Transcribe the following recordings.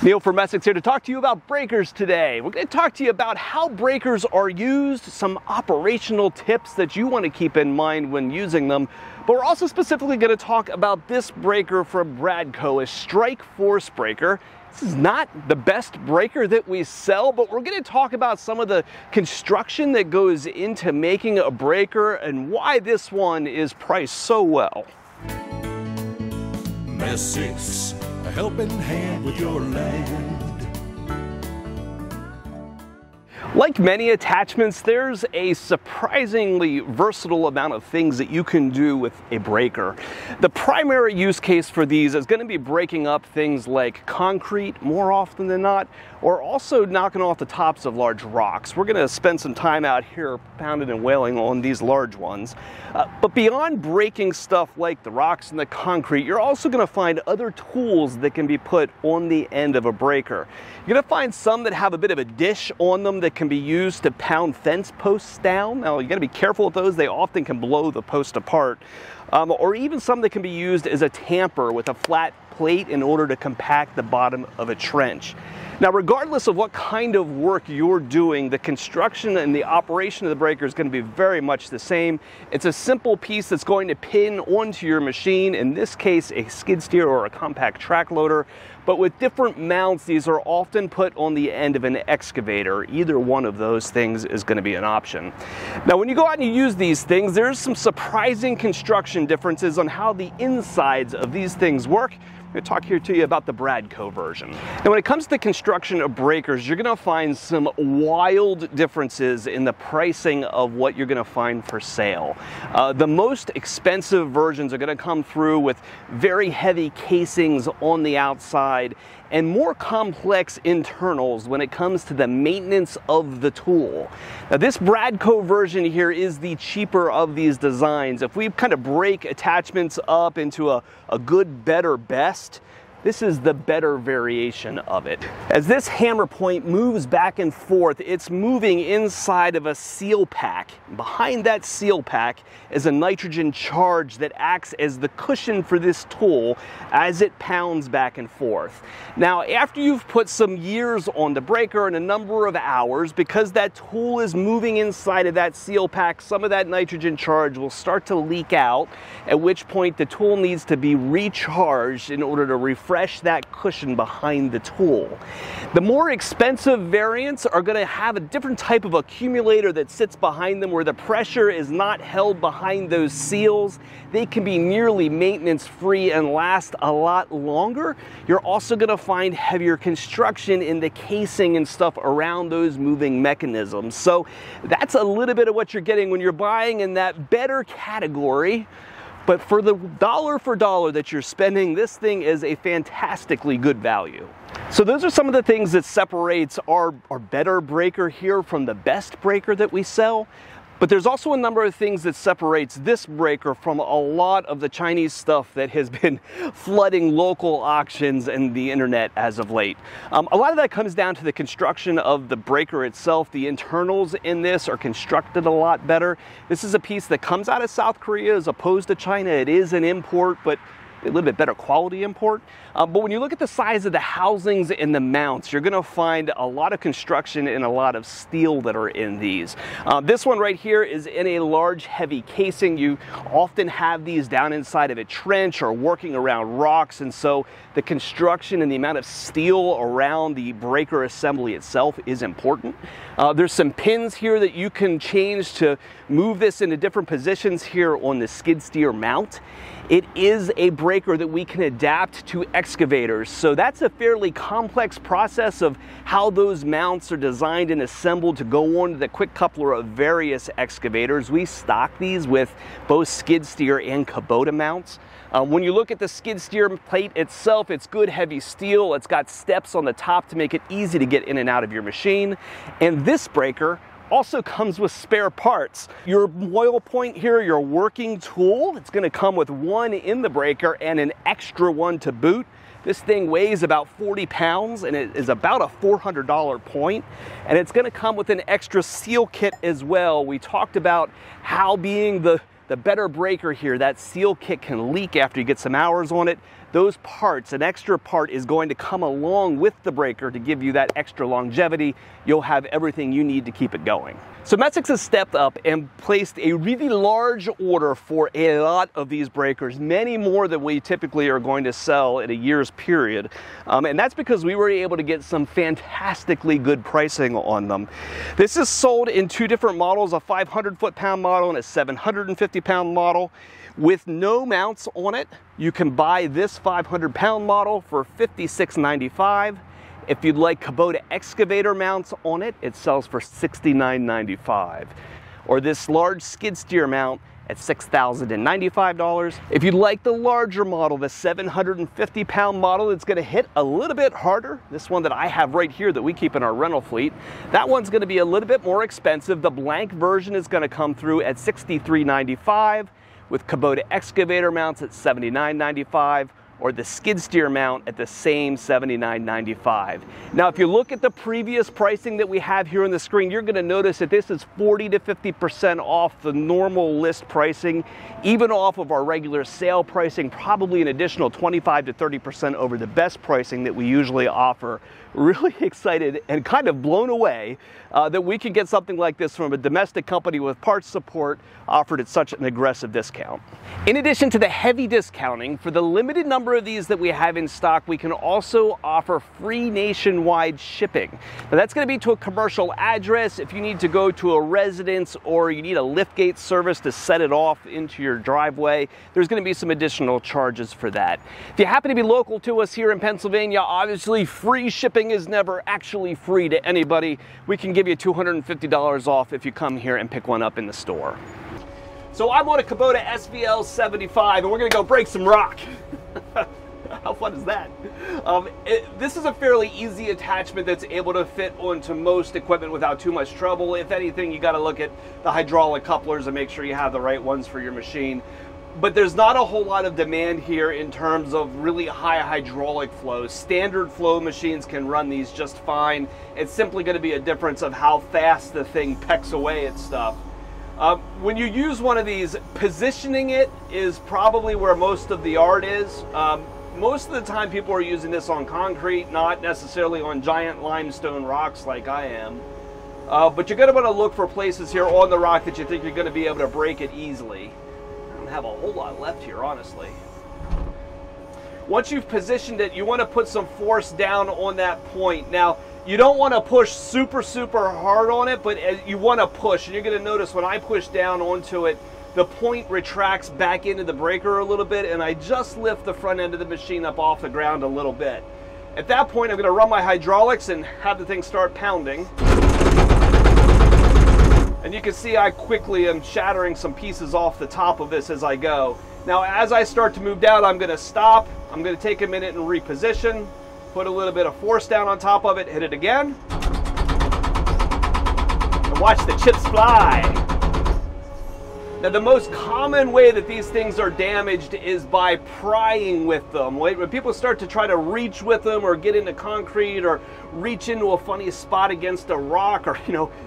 Neil from Essex here to talk to you about breakers today. We're going to talk to you about how breakers are used, some operational tips that you want to keep in mind when using them, but we're also specifically going to talk about this breaker from Bradco, a StrikeForce breaker. This is not the best breaker that we sell, but we're going to talk about some of the construction that goes into making a breaker and why this one is priced so well. Essex, a helping hand with your land. Like many attachments, there's a surprisingly versatile amount of things that you can do with a breaker. The primary use case for these is going to be breaking up things like concrete more often than not, or also knocking off the tops of large rocks. We're going to spend some time out here pounding and wailing on these large ones. But beyond breaking stuff like the rocks and the concrete, you're also going to find other tools that can be put on the end of a breaker. You're going to find some that have a bit of a dish on them that can be used to pound fence posts down. Now, you got to be careful with those. They often can blow the post apart. Or even some that can be used as a tamper with a flat plate in order to compact the bottom of a trench. Now, regardless of what kind of work you're doing, the construction and the operation of the breaker is going to be very much the same. It's a simple piece that's going to pin onto your machine, in this case a skid steer or a compact track loader, but with different mounts, these are often put on the end of an excavator. Either one of those things is going to be an option. Now, when you go out and you use these things, there's some surprising construction differences on how the insides of these things work. I'm going to talk here to you about the Bradco version. Now, when it comes to the construction of breakers, you're going to find some wild differences in the pricing of what you're going to find for sale. The most expensive versions are going to come through with very heavy casings on the outside and more complex internals when it comes to the maintenance of the tool. Now, this Bradco version here is the cheaper of these designs. If we kind of break attachments up into a good, better, best, this is the better variation of it. As this hammer point moves back and forth, it's moving inside of a seal pack. Behind that seal pack is a nitrogen charge that acts as the cushion for this tool as it pounds back and forth. Now, after you've put some years on the breaker and a number of hours, because that tool is moving inside of that seal pack, some of that nitrogen charge will start to leak out, at which point the tool needs to be recharged in order to refresh that cushion behind the tool. The more expensive variants are going to have a different type of accumulator that sits behind them where the pressure is not held behind those seals. They can be nearly maintenance free and last a lot longer. You're also going to find heavier construction in the casing and stuff around those moving mechanisms. So that's a little bit of what you're getting when you're buying in that better category. But for the dollar for dollar that you're spending, this thing is a fantastically good value. So those are some of the things that separates our better breaker here from the best breaker that we sell. But there's also a number of things that separates this breaker from a lot of the Chinese stuff that has been flooding local auctions and the internet as of late. A lot of that comes down to the construction of the breaker itself. The internals in this are constructed a lot better. This is a piece that comes out of South Korea as opposed to China. It is an import, but a little bit better quality import. But when you look at the size of the housings and the mounts, you're going to find a lot of construction and a lot of steel that are in these. This one right here is in a large heavy casing. You often have these down inside of a trench or working around rocks, and so the construction and the amount of steel around the breaker assembly itself is important. There's some pins here that you can change to move this into different positions here on the skid steer mount. It is a breaker that we can adapt to excavators, so that's a fairly complex process of how those mounts are designed and assembled to go onto the quick coupler of various excavators. We stock these with both skid steer and Kubota mounts. When you look at the skid steer plate itself, it's good heavy steel. It's got steps on the top to make it easy to get in and out of your machine. And this breaker also comes with spare parts. Your oil point here, your working tool, it's going to come with one in the breaker and an extra one to boot. This thing weighs about 40 pounds and it is about a $400 point, and it's going to come with an extra seal kit as well. We talked about how being the better breaker here, that seal kit can leak after you get some hours on it. those parts, an extra part is going to come along with the breaker to give you that extra longevity. You'll have everything you need to keep it going. So Metsix has stepped up and placed a really large order for a lot of these breakers, many more than we typically are going to sell in a year's period. And that's because we were able to get some fantastically good pricing on them. This is sold in two different models, a 500 foot-pound model and a 750-pound model. With no mounts on it, you can buy this 500-pound model for $56.95. If you'd like Kubota excavator mounts on it, it sells for $69.95. Or this large skid steer mount at $6,095. If you'd like the larger model, the 750-pound model, it's gonna hit a little bit harder. This one that I have right here that we keep in our rental fleet, that one's gonna be a little bit more expensive. The blank version is gonna come through at $63.95. with Kubota excavator mounts at $79.95, or the skid steer mount at the same $79.95. Now, if you look at the previous pricing that we have here on the screen, you're gonna notice that this is 40 to 50% off the normal list pricing, even off of our regular sale pricing, probably an additional 25 to 30% over the best pricing that we usually offer. Really excited and kind of blown away that we can get something like this from a domestic company with parts support offered at such an aggressive discount. In addition to the heavy discounting, for the limited number of these that we have in stock, we can also offer free nationwide shipping. Now that's going to be to a commercial address. If you need to go to a residence or you need a liftgate service to set it off into your driveway, there's going to be some additional charges for that. If you happen to be local to us here in Pennsylvania, obviously free shipping is never actually free to anybody. We can give you $250 off if you come here and pick one up in the store. So I'm on a Kubota SVL75 and we're gonna go break some rock. How fun is that? This is a fairly easy attachment that's able to fit onto most equipment without too much trouble. If anything, you gotta look at the hydraulic couplers and make sure you have the right ones for your machine. But there's not a whole lot of demand here in terms of really high hydraulic flows. Standard flow machines can run these just fine. It's simply going to be a difference of how fast the thing pecks away at stuff. When you use one of these, positioning it is probably where most of the art is. Most of the time people are using this on concrete, not necessarily on giant limestone rocks like I am. But you're going to want to look for places here on the rock that you think you're going to be able to break it easily. Have a whole lot left here, honestly. Once you've positioned it, you want to put some force down on that point. Now, you don't want to push super hard on it, but you want to push, and you're going to notice when I push down onto it, the point retracts back into the breaker a little bit, and I just lift the front end of the machine up off the ground a little bit. At that point, I'm going to run my hydraulics and have the thing start pounding. And you can see I quickly am shattering some pieces off the top of this as I go. Now, as I start to move down, I'm going to stop. I'm going to take a minute and reposition, put a little bit of force down on top of it, hit it again, and watch the chips fly. Now, the most common way that these things are damaged is by prying with them. When people start to try to reach with them or get into concrete or reach into a funny spot against a rock or,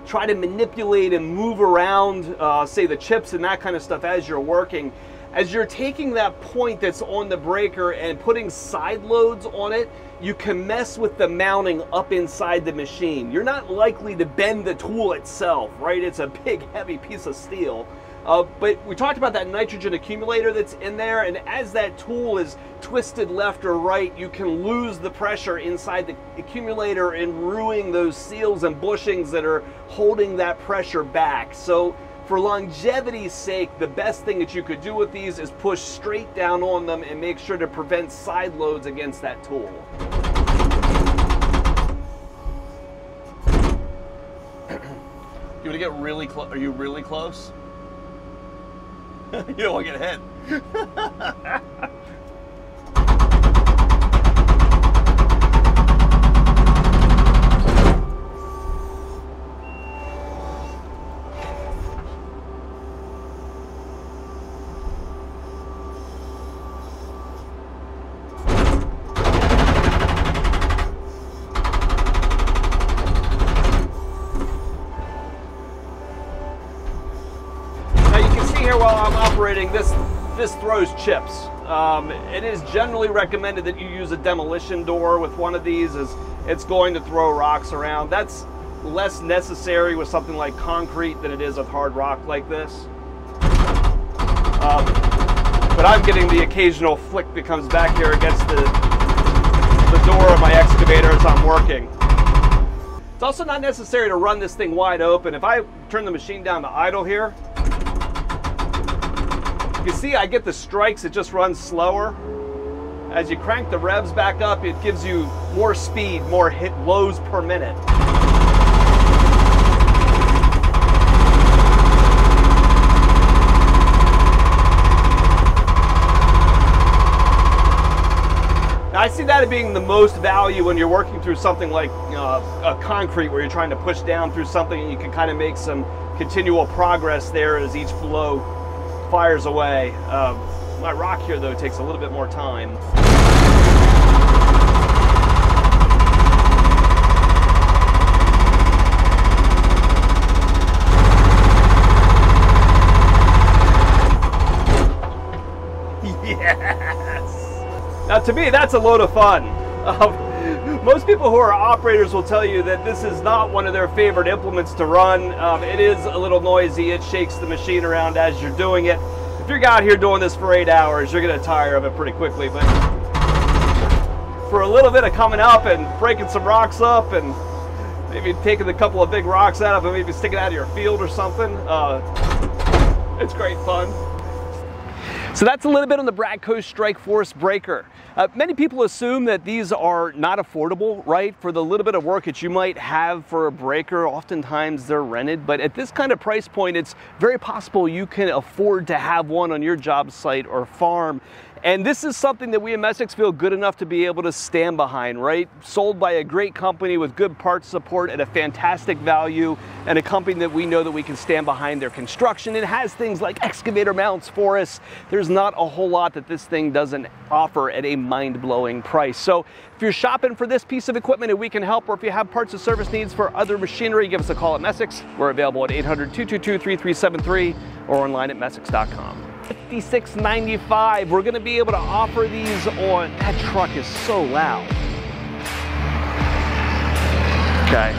try to manipulate and move around, say, the chips and that kind of stuff as you're working, as you're taking that point that's on the breaker and putting side loads on it, you can mess with the mounting up inside the machine. You're not likely to bend the tool itself, right? It's a big, heavy piece of steel. But we talked about that nitrogen accumulator that's in there, and as that tool is twisted left or right, you can lose the pressure inside the accumulator and ruin those seals and bushings that are holding that pressure back. So for longevity's sake, the best thing that you could do with these is push straight down on them and make sure to prevent side loads against that tool. You want to get really close? Are you really close? You don't want to get hit. While I'm operating, this throws chips. It is generally recommended that you use a demolition door with one of these, as it's going to throw rocks around. That's less necessary with something like concrete than it is with hard rock like this. But I'm getting the occasional flick that comes back here against the door of my excavator as I'm working. It's also not necessary to run this thing wide open. If I turn the machine down to idle here, you can see I get the strikes, it just runs slower. As you crank the revs back up, it gives you more speed, more hit lows per minute. Now, I see that as being the most value when you're working through something like a concrete, where you're trying to push down through something and you can kind of make some continual progress there as each blow fires away. My rock here, though, takes a little bit more time. Yes! Now, to me, that's a load of fun. Most people who are operators will tell you that this is not one of their favorite implements to run. It is a little noisy. It shakes the machine around as you're doing it. If you're out here doing this for 8 hours, you're going to tire of it pretty quickly. But for a little bit of coming up and breaking some rocks up and maybe taking a couple of big rocks out of them, maybe sticking out of your field or something, it's great fun. So that's a little bit on the Bradco StrikeForce breaker. Many people assume that these are not affordable, right? For the little bit of work that you might have for a breaker, oftentimes they're rented, but at this kind of price point, it's very possible you can afford to have one on your job site or farm. And this is something that we at Messick's feel good enough to be able to stand behind, right? Sold by a great company with good parts support at a fantastic value, and a company that we know that we can stand behind their construction. It has things like excavator mounts for us. There's not a whole lot that this thing doesn't offer at a mind-blowing price. So if you're shopping for this piece of equipment and we can help, or if you have parts and service needs for other machinery, give us a call at Messick's. We're available at 800-222-3373 or online at messicks.com. $56.95. We're going to be able to offer these on. That truck is so loud. Okay.